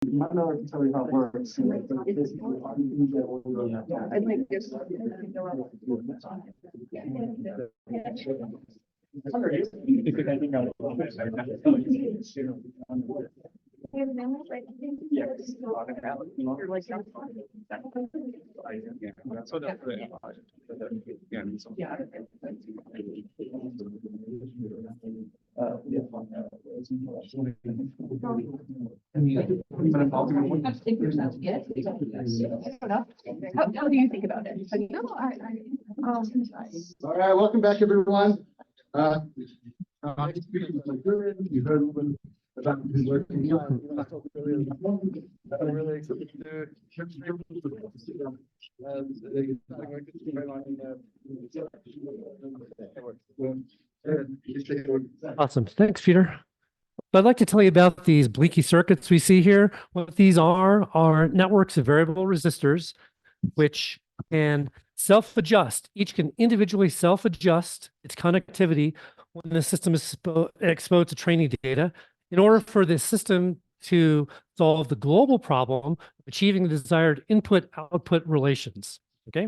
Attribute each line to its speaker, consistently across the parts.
Speaker 1: I know I can tell you how it works.
Speaker 2: I'd like this. How do you think about it?
Speaker 1: All right, welcome back, everyone. You heard about his work. I'm really excited to
Speaker 3: Awesome. Thanks, Peter. I'd like to tell you about these blinky circuits we see here. What these are networks of variable resistors, which can self-adjust. Each can individually self-adjust its conductivity when the system is exposed to training data in order for the system to solve the global problem of achieving the desired input-output relations. Okay.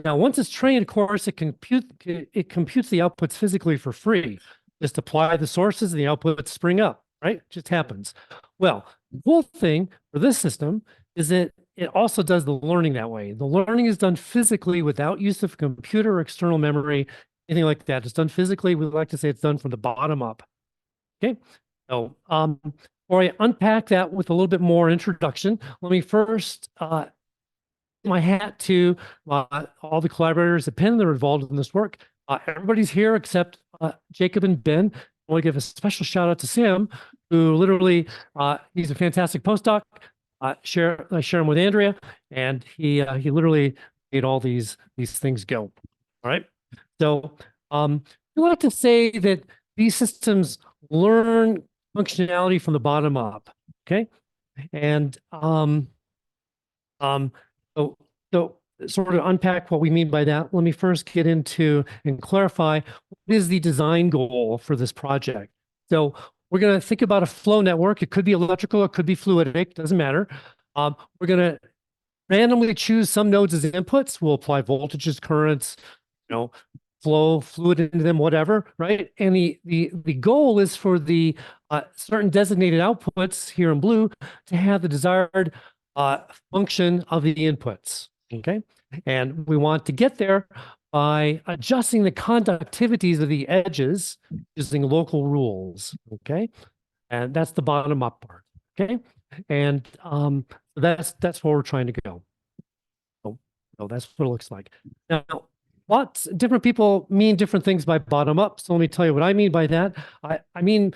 Speaker 3: Now, once it's trained, of course, it computes the outputs physically for free. Just apply the sources and the outputs spring up, right? It just happens. Well, the cool thing for this system is that it also does the learning that way. The learning is done physically without use of computer or external memory, anything like that. It's done physically. We like to say it's done from the bottom up. Okay. So, before I unpack that with a little bit more introduction, let me first my hat to all the collaborators at Penn that are involved in this work. Everybody's here except Jacob and Ben. I want to give a special shout out to Sam, who literally, he's a fantastic postdoc. I share him with Andrea, and he literally made all these things go. All right. So we like to say that these systems learn functionality from the bottom up. Okay. And so sort of unpack what we mean by that. Let me first get into and clarify what is the design goal for this project. So we're going to think about a flow network. It could be electrical, it could be fluidic, doesn't matter. We're going to randomly choose some nodes as inputs. We'll apply voltages, currents, flow, fluid into them, whatever, right? And the goal is for the certain designated outputs here in blue to have the desired function of the inputs. Okay. And we want to get there by adjusting the conductivities of the edges using local rules. Okay. And that's the bottom up part. Okay. And that's where we're trying to go. So that's what it looks like. Now, lots different people mean different things by bottom up. So let me tell you what I mean by that. I mean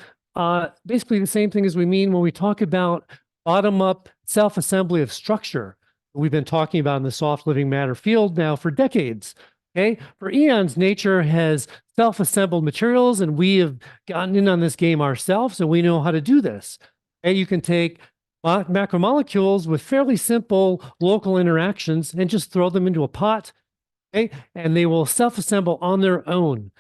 Speaker 3: basically the same thing as we mean when we talk about bottom up self-assembly of structure. We've been talking about in the soft living matter field now for decades. Okay, for eons, nature has self-assembled materials, and we have gotten in on this game ourselves, and we know how to do this. And you can take macromolecules with fairly simple local interactions and just throw them into a pot, okay, and they will self-assemble on their own.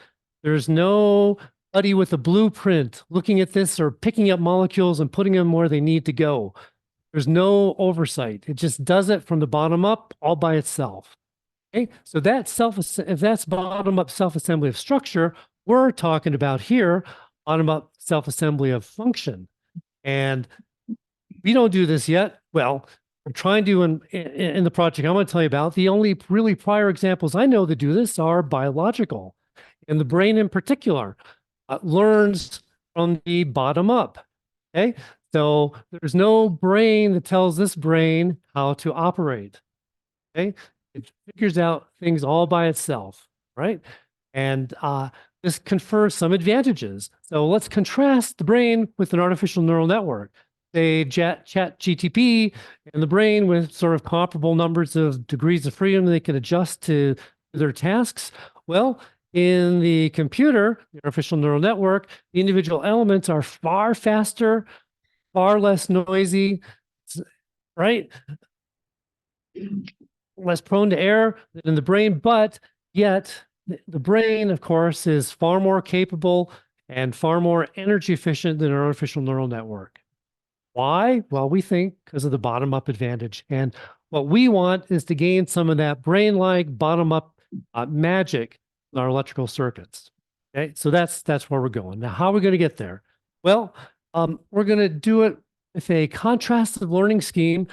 Speaker 3: There's nobody with a blueprint looking at this or picking up molecules and putting them where they need to go. There's no oversight. It just does it from the bottom up all by itself. Okay, so if that's bottom up self-assembly of structure, we're talking about here bottom up self-assembly of function. And we don't do this yet. Well, we're trying to in the project I'm going to tell you about. The only really prior examples I know that do this are biological. And the brain in particular learns from the bottom up. Okay. So there's no brain that tells this brain how to operate. Okay, it figures out things all by itself, right? And this confers some advantages. So let's contrast the brain with an artificial neural network. Say chat GTP and the brain with sort of comparable numbers of degrees of freedom they can adjust to their tasks. Well, in the computer, the artificial neural network, the individual elements are far faster, far less noisy, right? Less prone to error than in the brain, but yet the brain, of course, is far more capable and far more energy efficient than an artificial neural network. Why? Well, we think because of the bottom-up advantage. And what we want is to gain some of that brain-like bottom-up magic in our electrical circuits. Okay, so that's where we're going. Now, how are we going to get there? Well, we're going to do it with a contrastive learning scheme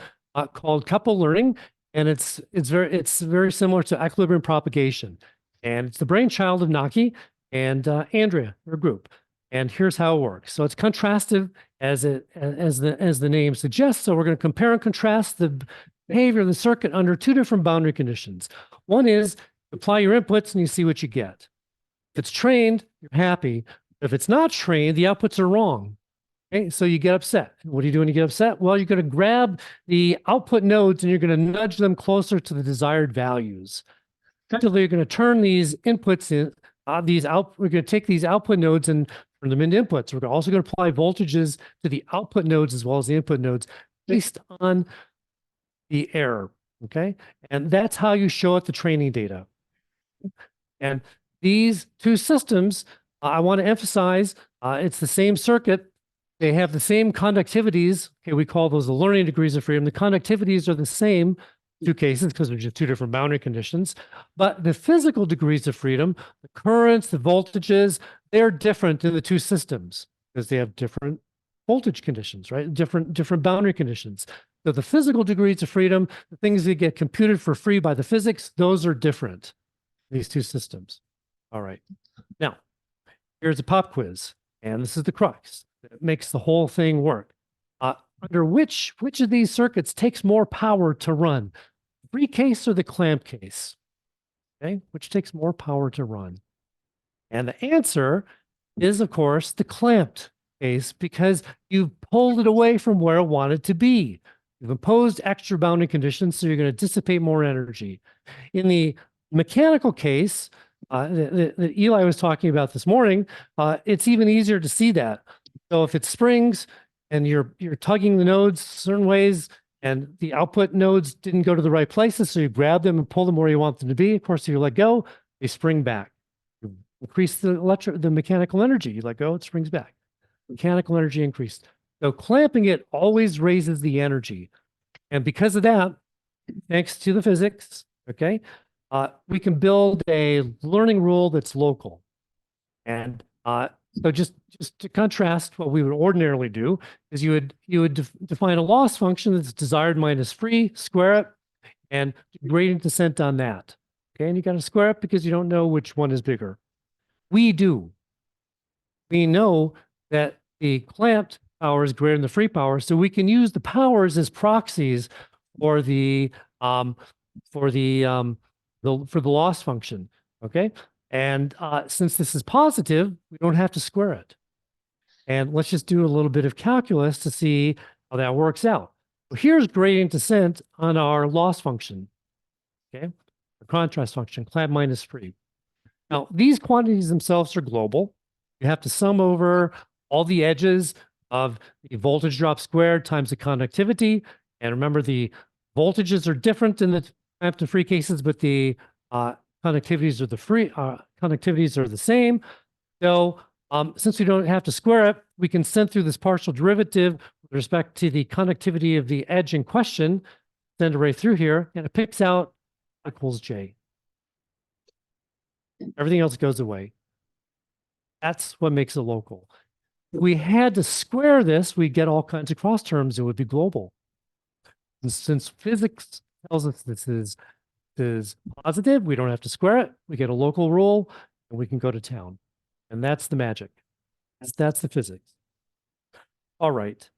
Speaker 3: called coupled learning, and it's very similar to equilibrium propagation, and it's the brainchild of Naki and Andrea, her group. And here's how it works. So it's contrastive as the name suggests. So we're going to compare and contrast the behavior of the circuit under two different boundary conditions. One is apply your inputs and you see what you get. If it's trained, you're happy. If it's not trained, the outputs are wrong. Okay, so you get upset. What do you do when you get upset? Well, you're going to grab the output nodes and you're going to nudge them closer to the desired values. Effectively, you're going to turn these inputs in, we're going to take these output nodes and turn them into inputs. We're also going to apply voltages to the output nodes as well as the input nodes based on the error. Okay, and that's how you show it the training data. And these two systems, I want to emphasize, it's the same circuit. They have the same conductivities. Okay, we call those the learning degrees of freedom. The conductivities are the same two cases because they're just two different boundary conditions. But the physical degrees of freedom, the currents, the voltages, they're different in the two systems because they have different voltage conditions, right? Different boundary conditions. So the physical degrees of freedom, the things that get computed for free by the physics, those are different, these two systems. All right. Now, here's a pop quiz, and this is the crux that makes the whole thing work. Under which of these circuits takes more power to run? Free case or the clamp case? Okay, which takes more power to run? And the answer is, of course, the clamped case because you've pulled it away from where it wanted to be. You've imposed extra boundary conditions, so you're going to dissipate more energy. In the mechanical case that Eli was talking about this morning, it's even easier to see that. So if it's springs and you're tugging the nodes certain ways and the output nodes didn't go to the right places, so you grab them and pull them where you want them to be. Of course, if you let go, they spring back. You increase the mechanical energy. You let go, it springs back. Mechanical energy increased. So clamping it always raises the energy. And because of that, thanks to the physics, okay, we can build a learning rule that's local. And so just to contrast what we would ordinarily do is you would define a loss function that's desired minus free, square it, and gradient descent on that. Okay, and you got to square it because you don't know which one is bigger. We do. We know that the clamped power is greater than the free power, so we can use the powers as proxies for the loss function. Okay. And since this is positive, we don't have to square it. And let's just do a little bit of calculus to see how that works out. Well, here's gradient descent on our loss function, okay? The contrast function, clamp minus free. Now, these quantities themselves are global. You have to sum over all the edges of the voltage drop squared times the conductivity. And remember, the voltages are different in the clamp to free cases, but the conductivities are the same. So since we don't have to square it, we can send through this partial derivative with respect to the conductivity of the edge in question, send it right through here, and it picks out equals J. Everything else goes away. That's what makes it local. If we had to square this, we'd get all kinds of cross terms. It would be global. And since physics tells us this is positive, we don't have to square it. We get a local rule and we can go to town. And that's the magic. That's the physics. All right.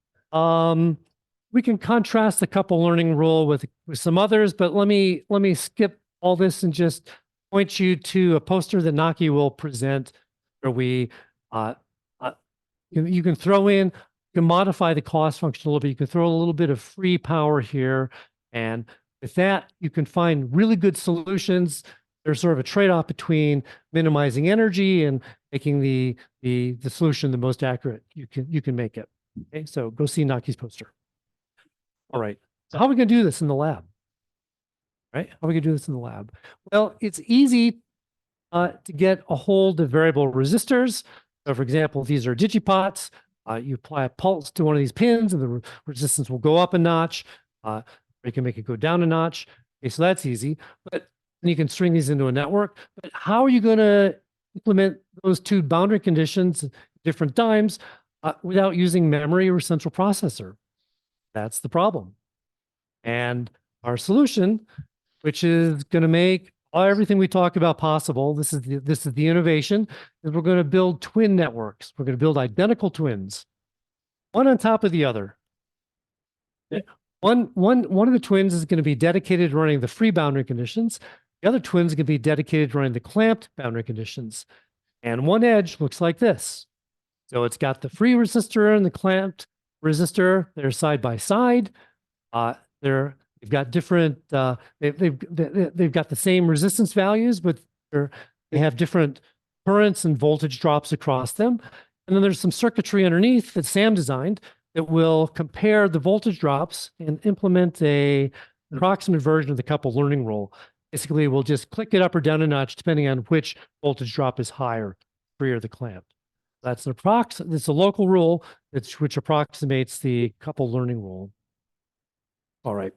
Speaker 3: We can contrast the couple learning rule with some others, but let me skip all this and just point you to a poster that Naki will present where we you can throw in, you can modify the cost function a little bit. You can throw a little bit of free power here, and with that, you can find really good solutions. There's sort of a trade-off between minimizing energy and making the solution the most accurate you can make it. Okay, so go see Naki's poster. All right, so how are we going to do this in the lab? Right? How are we going to do this in the lab? Well, it's easy to get a hold of variable resistors. So for example, these are digipots. You apply a pulse to one of these pins and the resistance will go up a notch. Or you can make it go down a notch. Okay, so that's easy. But then you can string these into a network. But how are you going to implement those two boundary conditions, different times, without using memory or central processor? That's the problem. And our solution, which is going to make everything we talk about possible, this is the innovation, is we're going to build twin networks. We're going to build identical twins, one on top of the other. One of the twins is going to be dedicated to running the free boundary conditions. The other twin is going to be dedicated to running the clamped boundary conditions. And one edge looks like this. So it's got the free resistor and the clamped resistor. They're side by side. They've got different. They've got the same resistance values, but they have different currents and voltage drops across them. And then there's some circuitry underneath that Sam designed that will compare the voltage drops and implement an approximate version of the couple learning rule. Basically, we'll just click it up or down a notch depending on which voltage drop is higher, free or the clamped. That's it's a local rule which approximates the couple learning rule. All right.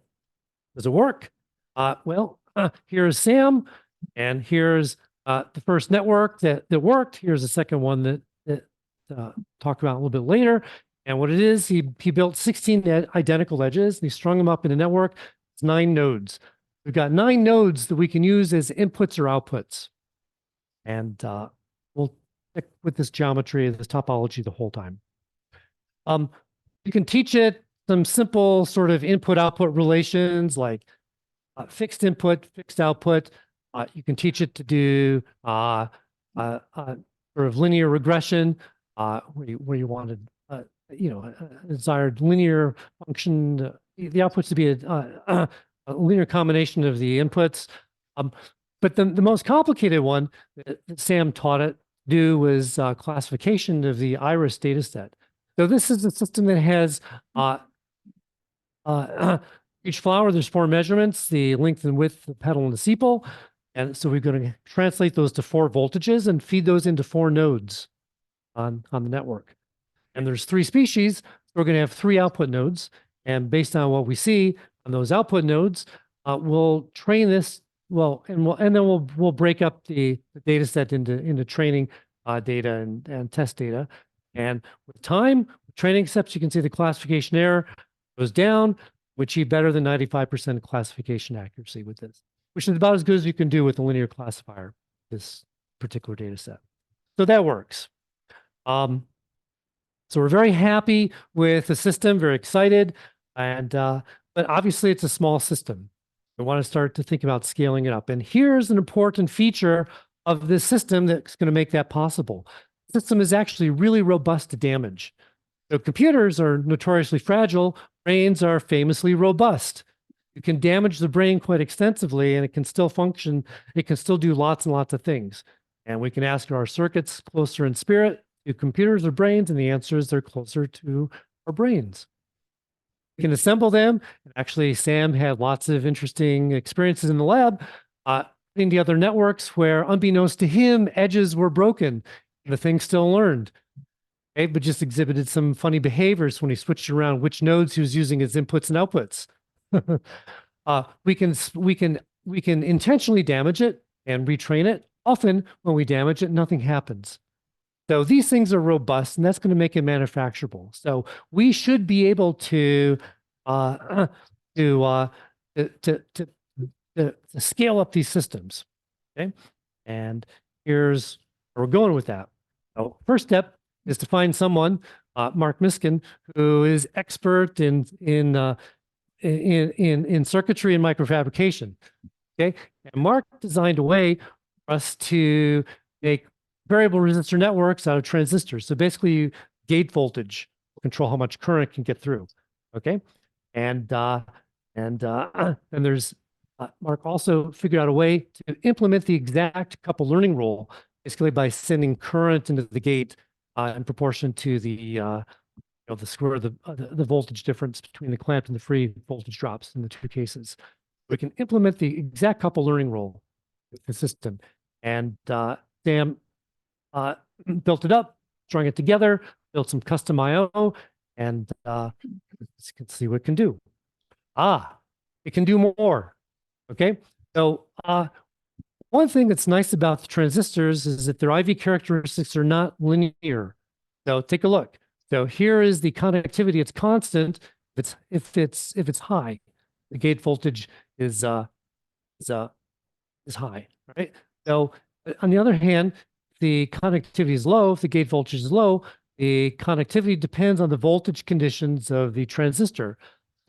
Speaker 3: Does it work? Well, here's Sam, and here's the first network that worked. Here's the second one that talk about a little bit later. And what it is, he built 16 identical edges, and he strung them up in a network. It's 9 nodes. We've got 9 nodes that we can use as inputs or outputs. And we'll stick with this geometry, this topology the whole time. You can teach it some simple sort of input-output relations like fixed input, fixed output. You can teach it to do sort of linear regression where you wanted a desired linear function, the outputs to be a linear combination of the inputs. But the most complicated one that Sam taught it to do was classification of the iris data set. So this is a system that has each flower, there's 4 measurements, the length and width, the petal and the sepal. And so we're going to translate those to 4 voltages and feed those into 4 nodes on the network. And there's 3 species. So we're going to have 3 output nodes. And based on what we see on those output nodes, we'll train this. Well, and then we'll break up the data set into training data and test data. And with time, training steps, you can see the classification error goes down. We achieve better than 95% classification accuracy with this, which is about as good as you can do with a linear classifier, this particular data set. So that works. So we're very happy with the system, very excited. And but obviously it's a small system. We want to start to think about scaling it up. And here's an important feature of this system that's going to make that possible. The system is actually really robust to damage. So computers are notoriously fragile. Brains are famously robust. You can damage the brain quite extensively and it can still function. It can still do lots and lots of things. And we can ask, are our circuits closer in spirit to computers or brains? And the answer is they're closer to our brains. We can assemble them. Actually, Sam had lots of interesting experiences in the lab putting together networks where, unbeknownst to him, edges were broken. And the thing still learned. Okay, but just exhibited some funny behaviors when he switched around which nodes he was using as inputs and outputs. We can intentionally damage it and retrain it. Often, when we damage it, nothing happens. So these things are robust, and that's going to make it manufacturable. So we should be able to scale up these systems. Okay, and here's where we're going with that. So first step is to find someone, Mark Miskin, who is expert in circuitry and microfabrication. Okay, and Mark designed a way for us to make variable resistor networks out of transistors. So basically, gate voltage will control how much current can get through. Okay, and there's Mark also figured out a way to implement the exact couple learning rule, basically by sending current into the gate in proportion to the the square of the voltage difference between the clamped and the free voltage drops in the 2 cases. We can implement the exact couple learning rule with the system. And Sam built it up, strung it together, built some custom IO, and let's see what it can do. It can do more. Okay, so one thing that's nice about the transistors is that their IV characteristics are not linear. So take a look. So here is the conductivity. It's constant. If it's high, the gate voltage is high, right? So on the other hand, the conductivity is low. If the gate voltage is low, the conductivity depends on the voltage conditions of the transistor.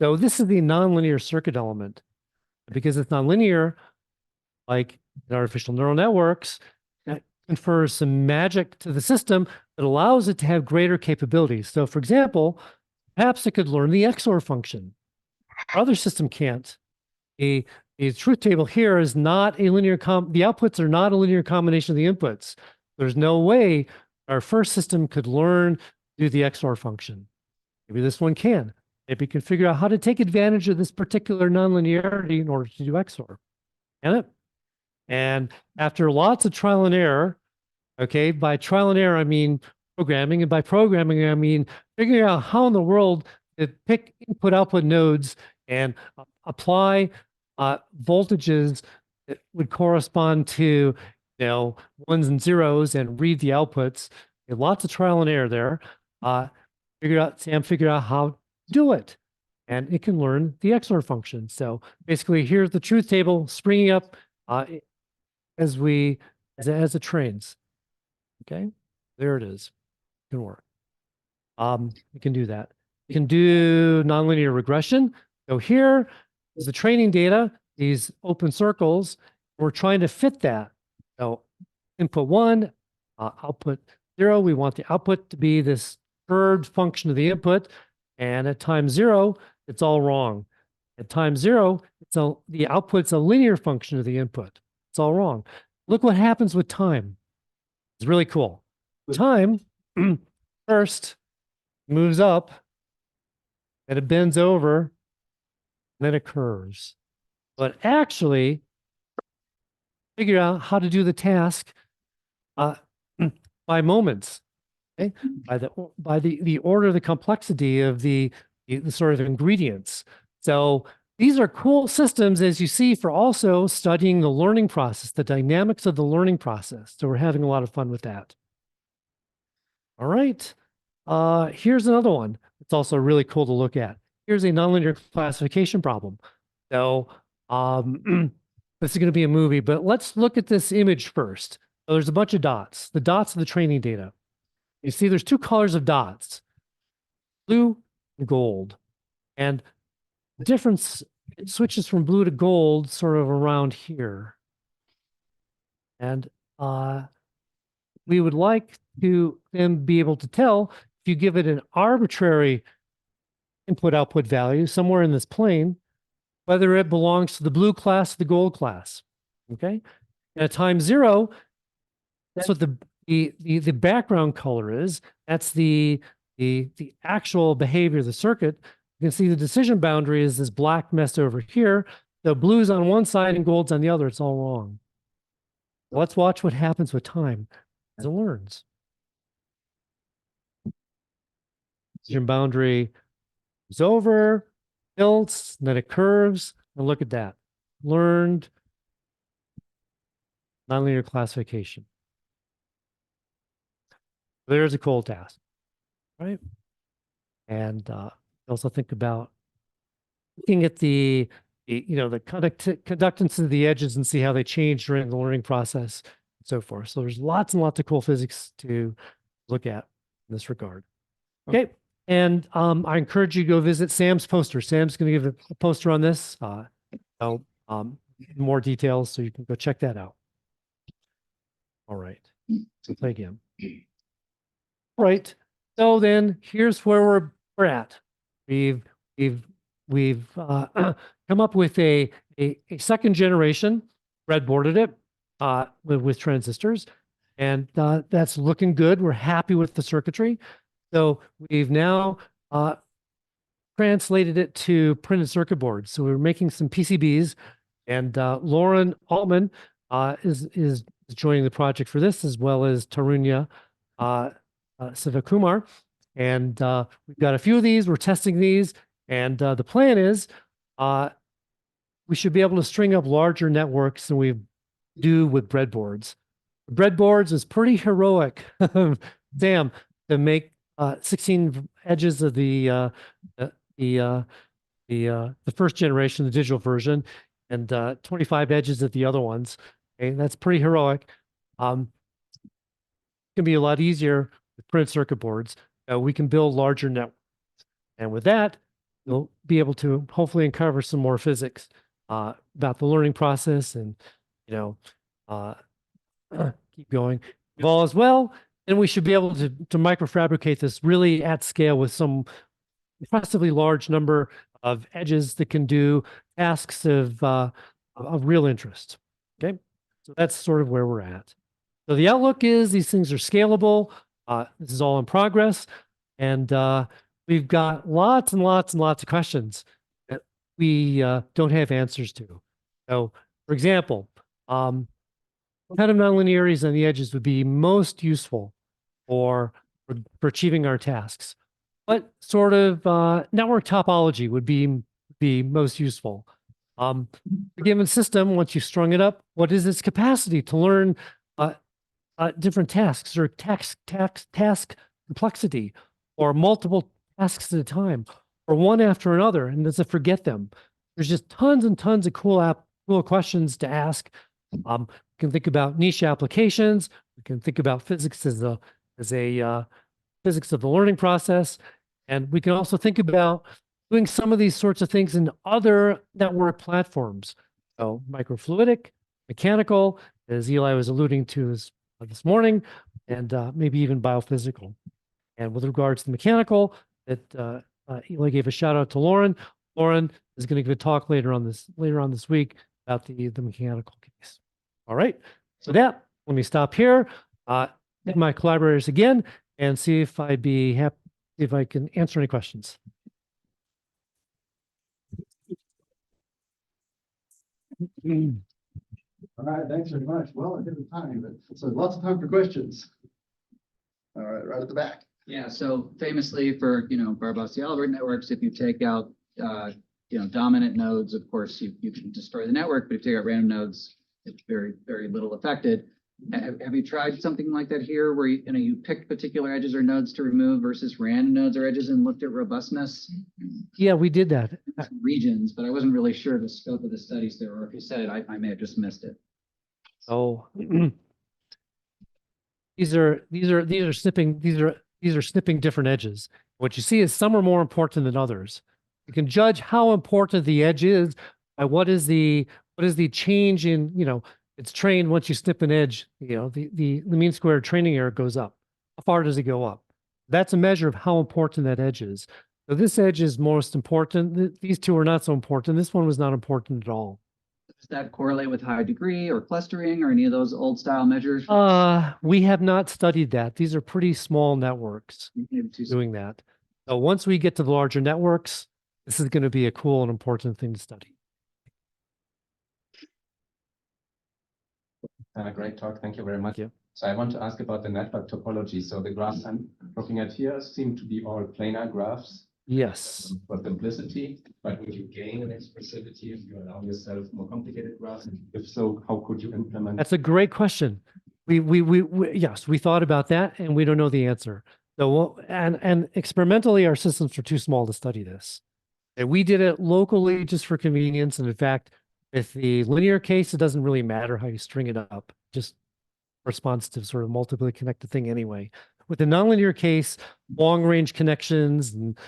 Speaker 3: So this is the nonlinear circuit element. Because it's nonlinear, like in artificial neural networks, that confers some magic to the system that allows it to have greater capabilities. So for example, perhaps it could learn the XOR function. Our other system can't. The truth table here is not a linear the outputs are not a linear combination of the inputs. There's no way our first system could learn to do the XOR function. Maybe this one can. Maybe it can figure out how to take advantage of this particular nonlinearity in order to do XOR. Can it? And after lots of trial and error, okay, by trial and error, I mean programming, and by programming, I mean figuring out how in the world to pick input-output nodes and apply voltages that would correspond to, ones and zeros and read the outputs. Lots of trial and error there. Sam figured out how to do it, and it can learn the XOR function. So basically, here's the truth table springing up as it trains. Okay, there it is. It can work. You can do that. You can do nonlinear regression. So here is the training data, these open circles. We're trying to fit that. So input 1, output 0. We want the output to be this curved function of the input. And at time 0, it's all wrong. At time 0, the output's a linear function of the input. It's all wrong. Look what happens with time. It's really cool. Time first moves up, then it bends over, then it curves. But actually, figure out how to do the task by moments, okay? By the order of the complexity of the sort of ingredients. So these are cool systems, as you see, for also studying the learning process, the dynamics of the learning process. So we're having a lot of fun with that. All right. Here's another one. It's also really cool to look at. Here's a nonlinear classification problem. So this is going to be a movie, but let's look at this image first. So there's a bunch of dots. The dots of the training data. You see there's two colors of dots, blue and gold. And the difference, it switches from blue to gold sort of around here. And we would like to then be able to tell if you give it an arbitrary input-output value somewhere in this plane, whether it belongs to the blue class or the gold class. Okay? And at time 0, that's what the background color is. That's the actual behavior of the circuit. You can see the decision boundary is this black mess over here. The blue's on one side and gold's on the other. It's all wrong. Let's watch what happens with time as it learns. Decision boundary is over, tilts, then it curves, and look at that. Learned nonlinear classification. There's a cool task, right? And also think about looking at the conductance of the edges and see how they change during the learning process and so forth. So there's lots and lots of cool physics to look at in this regard. Okay. And I encourage you to go visit Sam's poster. Sam's going to give a poster on this. More details, so you can go check that out. All right. So play again. All right. So then here's where we're at. We've come up with a second generation, breadboarded it with transistors, and that's looking good. We're happy with the circuitry. So we've now translated it to printed circuit boards. So we're making some PCBs, and Lauren Altman is joining the project for this, as well as Tarunya Sivakumar. And we've got a few of these. We're testing these. And the plan is we should be able to string up larger networks than we do with breadboards. Breadboards is pretty heroic, damn, to make 16 edges of the first generation, the digital version, and 25 edges of the other ones. Okay, that's pretty heroic. It can be a lot easier with printed circuit boards. We can build larger networks, and with that, you'll be able to hopefully uncover some more physics about the learning process, and keep going. If all is well, then we should be able to microfabricate this really at scale with some impressively large number of edges that can do tasks of real interest. Okay, so that's sort of where we're at. So the outlook is these things are scalable. This is all in progress, and we've got lots and lots and lots of questions that we don't have answers to. So, for example, what kind of nonlinearities on the edges would be most useful for achieving our tasks? What sort of network topology would be most useful? A given system, once you've strung it up, what is its capacity to learn different tasks or task complexity, or multiple tasks at a time, or one after another, and does it forget them? There's just tons and tons of cool questions to ask. We can think about niche applications. We can think about physics as a physics of the learning process. And we can also think about doing some of these sorts of things in other network platforms. So microfluidic, mechanical, as Eli was alluding to this morning, and maybe even biophysical. And with regards to mechanical, that Eli gave a shout out to Lauren. Lauren is going to give a talk later on this week about the mechanical case. All right. So that, let me stop here. Thank my collaborators again, and see if I'd be happy if I can answer any questions.
Speaker 1: All right, thanks very much. Well, I did the time, but so lots of time for questions. All right at the back.
Speaker 4: Yeah, so famously for, Barbour-Albert networks, if you take out, dominant nodes, of course, you can destroy the network, but if you take out random nodes, it's very, very little affected. Have you tried something like that here where you picked particular edges or nodes to remove versus random nodes or edges and looked at robustness?
Speaker 3: Yeah, we did that.
Speaker 4: Regions, but I wasn't really sure of the scope of the studies there, or if you said it, I may have just missed it.
Speaker 3: Oh, these are snipping different edges. What you see is some are more important than others. You can judge how important the edge is by what is the change in, it's trained once you snip an edge, the mean squared training error goes up. How far does it go up? That's a measure of how important that edge is. So this edge is most important. These two are not so important. This one was not important at all.
Speaker 4: Does that correlate with high degree or clustering or any of those old style measures?
Speaker 3: We have not studied that. These are pretty small networks doing that. So once we get to the larger networks, this is going to be a cool and important thing to study.
Speaker 5: Great talk. Thank you very much.
Speaker 3: Thank you.
Speaker 5: So I want to ask about the network topology. So the graphs I'm looking at here seem to be all planar graphs.
Speaker 3: Yes.
Speaker 5: For simplicity, but would you gain an expressivity if you allow yourself more complicated graphs? And if so, how could you implement?
Speaker 3: That's a great question. Yes, we thought about that, and we don't know the answer. So, and experimentally, our systems are too small to study this. And we did it locally just for convenience. And in fact, with the linear case, it doesn't really matter how you string it up. Just responds to sort of multiply connected thing anyway. With the nonlinear case, long range connections and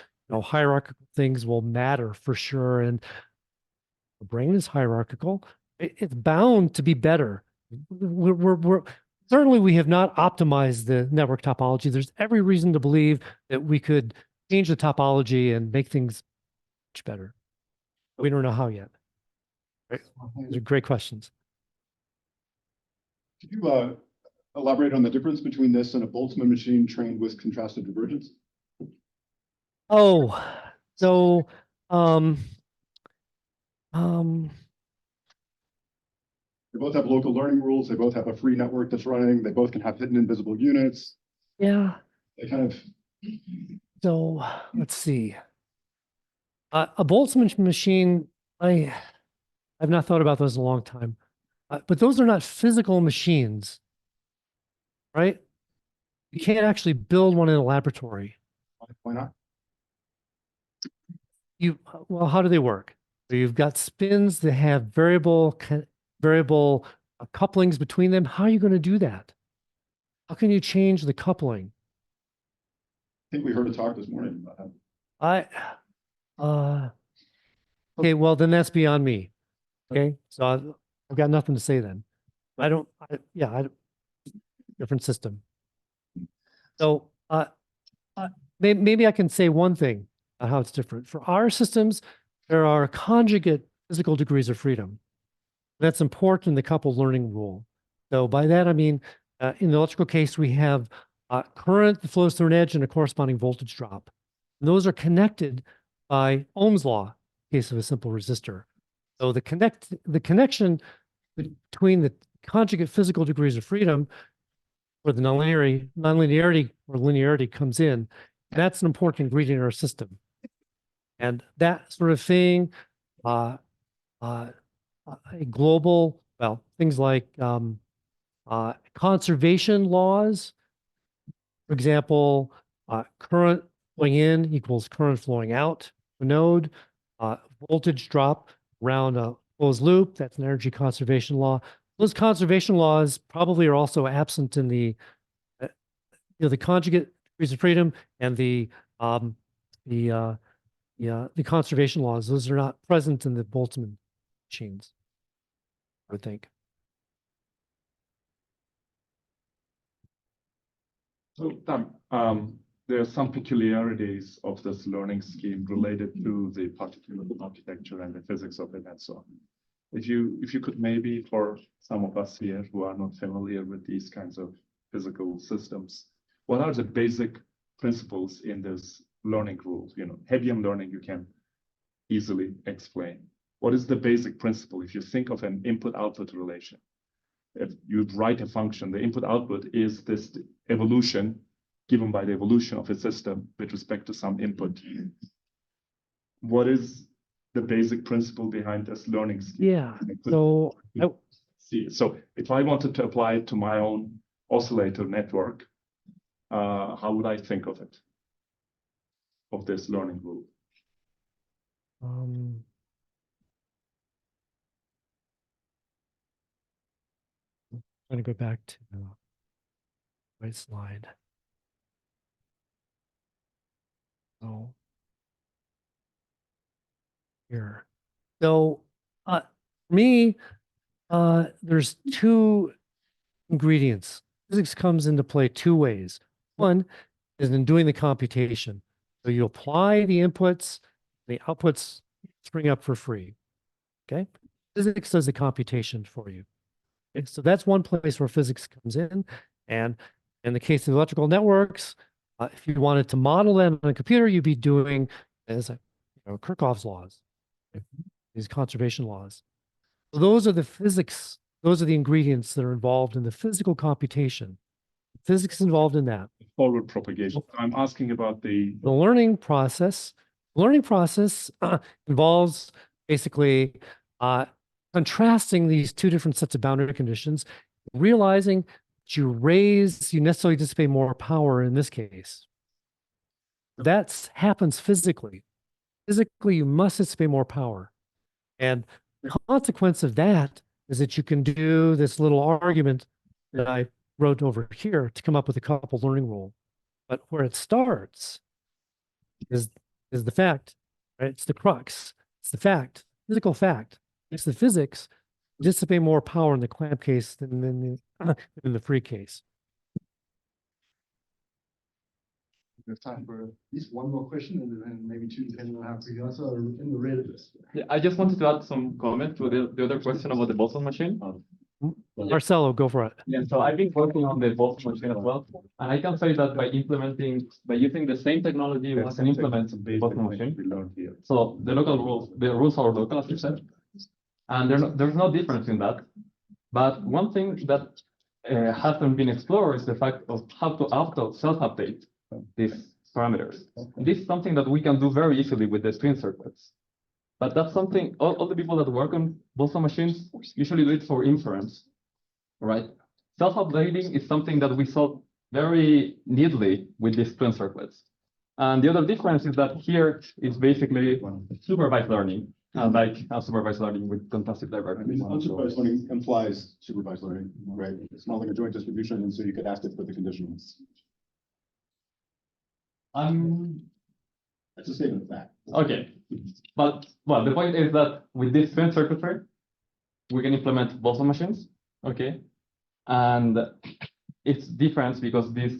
Speaker 3: hierarchical things will matter for sure. And the brain is hierarchical. It's bound to be better. Certainly we have not optimized the network topology. There's every reason to believe that we could change the topology and make things much better. We don't know how yet. Right? These are great questions.
Speaker 6: Could you elaborate on the difference between this and a Boltzmann machine trained with contrastive divergence?
Speaker 3: Oh, so
Speaker 6: they both have local learning rules. They both have a free network that's running. They both can have hidden invisible units.
Speaker 3: yeah.
Speaker 6: They kind of
Speaker 3: So let's see. A Boltzmann machine, I've not thought about those in a long time, but those are not physical machines, right? You can't actually build one in a laboratory.
Speaker 6: Why not?
Speaker 3: Well, how do they work? So you've got spins that have variable couplings between them. How are you going to do that? How can you change the coupling?
Speaker 6: I think we heard a talk this morning about how.
Speaker 3: Okay, well, then that's beyond me. Okay, so I've got nothing to say then. Different system. So, maybe I can say one thing about how it's different. For our systems, there are conjugate physical degrees of freedom. That's important in the coupled learning rule. So by that, I mean, in the electrical case, we have current that flows through an edge and a corresponding voltage drop. And those are connected by Ohm's law, in case of a simple resistor. So the connection between the conjugate physical degrees of freedom, where the nonlinearity or linearity comes in, that's an important ingredient in our system. And that sort of thing, a global, well, things like conservation laws, for example, current flowing in equals current flowing out a node, voltage drop around a closed loop, that's an energy conservation law. Those conservation laws probably are also absent in the the conjugate degrees of freedom and the conservation laws. Those are not present in the Boltzmann machines, I would think.
Speaker 5: So, there are some peculiarities of this learning scheme related to the particular architecture and the physics of it and so on. If you could maybe, for some of us here who are not familiar with these kinds of physical systems, what are the basic principles in this learning rule? Hebbian learning you can easily explain. What is the basic principle? If you think of an input-output relation, if you write a function, the input-output is this evolution given by the evolution of a system with respect to some input. What is the basic principle behind this learning scheme?
Speaker 3: Yeah. So
Speaker 5: if I wanted to apply it to my own oscillator network, how would I think of it? Of this learning rule?
Speaker 3: Trying to go back to the right slide. Oh, here. So, for me, there's two ingredients. Physics comes into play two ways. One is in doing the computation. So you apply the inputs, the outputs spring up for free. Okay. Physics does the computation for you. Okay? So that's one place where physics comes in. And in the case of electrical networks, if you wanted to model them on a computer, you'd be doing Kirchhoff's laws, these conservation laws. So those are the physics. Those are the ingredients that are involved in the physical computation. Physics involved in that.
Speaker 5: Forward propagation. I'm asking about the
Speaker 3: learning process. The learning process involves basically contrasting these two different sets of boundary conditions, realizing that you necessarily dissipate more power in this case. That happens physically. Physically, you must dissipate more power. And the consequence of that is that you can do this little argument that I wrote over here to come up with a coupled learning rule. But where it starts is the fact, right? It's the crux. It's the fact, physical fact. It's the physics dissipate more power in the clamp case than in the free case.
Speaker 1: We have time for at least one more question and then maybe two, depending on how quick you answer, in the red of this.
Speaker 7: Yeah, I just wanted to add some comment to the other question about the Boltzmann machine.
Speaker 3: Marcelo, go for it.
Speaker 7: Yeah, so I've been working on the Boltzmann machine as well, and I can say that by using the same technology, we can implement the Boltzmann machine.
Speaker 5: we learned here.
Speaker 7: So the rules are local, as you said, and there's no difference in that. But one thing that hasn't been explored is the fact of how to self-update this parameters. This is something that we can do very easily with the twin circuits. But that's something all the people that work on Boltzmann machines usually do it for inference, right? Self-updating is something that we solve very neatly with these twin circuits. And the other difference is that here is basically supervised learning, like unsupervised learning with contrastive
Speaker 6: I
Speaker 7: divergence.
Speaker 6: mean, unsupervised learning implies supervised learning, right? It's not like a joint distribution, and so you could ask it for the conditionals. That's a statement of fact.
Speaker 7: Okay, but well, the point is that with this twin circuitry, we can implement Boltzmann machines, okay? And it's different because this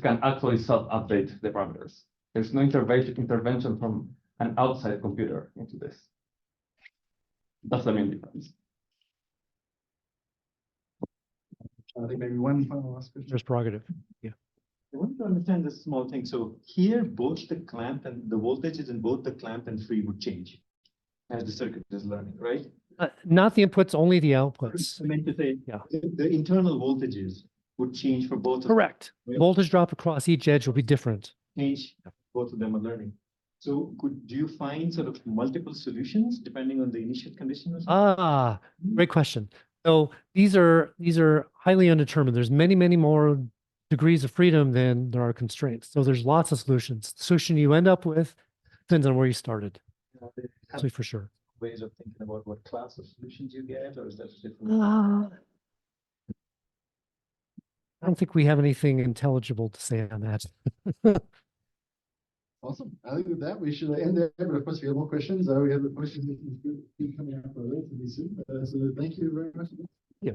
Speaker 7: can actually self-update the parameters. There's no intervention from an outside computer into this. That's the main difference.
Speaker 1: I think maybe one final last question.
Speaker 3: There's prerogative.
Speaker 8: I want to understand this small thing. So here, both the clamp and the voltages in both the clamp and free would change as the circuit is learning, right?
Speaker 3: Not the inputs, only the outputs.
Speaker 8: I meant to say,
Speaker 3: Yeah.
Speaker 8: the internal voltages would change for both of them.
Speaker 3: Correct. Voltage drop across each edge will be different.
Speaker 8: Change, both of them are learning. So do you find sort of multiple solutions depending on the initial condition or something?
Speaker 3: Ah, great question. So these are highly undetermined. There's many more degrees of freedom than there are constraints. So there's lots of solutions. The solution you end up with depends on where you started. Absolutely, for sure.
Speaker 8: Ways of thinking about what class of solutions you get, or is that different?
Speaker 3: I don't think we have anything intelligible to say on that.
Speaker 1: Awesome. I think with that, we should end there. But of course, if you have more questions, we have the questions that will be coming out relatively soon. So thank you very much.
Speaker 3: Yeah.